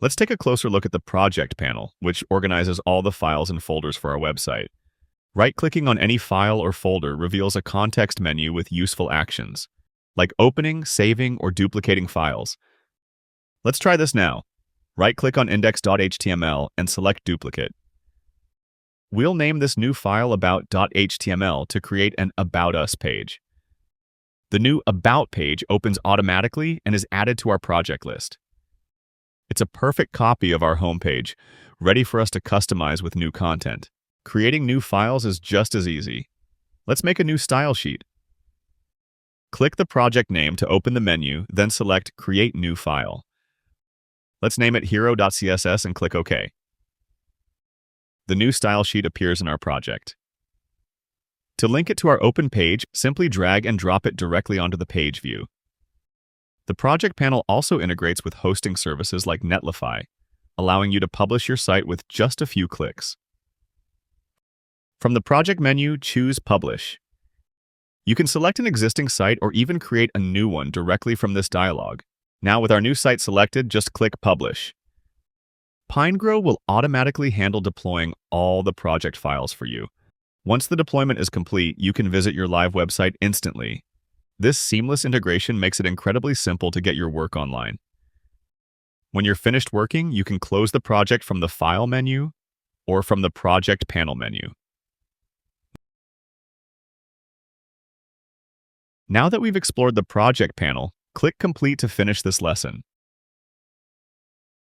Let's take a closer look at the Project panel, which organizes all the files and folders for our website. Right-clicking on any file or folder reveals a context menu with useful actions, like opening, saving, or duplicating files. Let's try this now. Right-click on index.html and select Duplicate. We'll name this new file about.html to create an About Us page. The new About page opens automatically and is added to our project list. It's a perfect copy of our homepage, ready for us to customize with new content. Creating new files is just as easy. Let's make a new style sheet. Click the project name to open the menu, then select Create New File. Let's name it hero.css and click OK. The new style sheet appears in our project. To link it to our open page, simply drag and drop it directly onto the page view. The project panel also integrates with hosting services like Netlify, allowing you to publish your site with just a few clicks. From the project menu, choose Publish. You can select an existing site or even create a new one directly from this dialog. Now, with our new site selected, just click Publish. Pinegrow will automatically handle deploying all the project files for you. Once the deployment is complete, you can visit your live website instantly. This seamless integration makes it incredibly simple to get your work online. When you're finished working, you can close the project from the File menu or from the Project panel menu. Now that we've explored the project panel, click Complete to finish this lesson.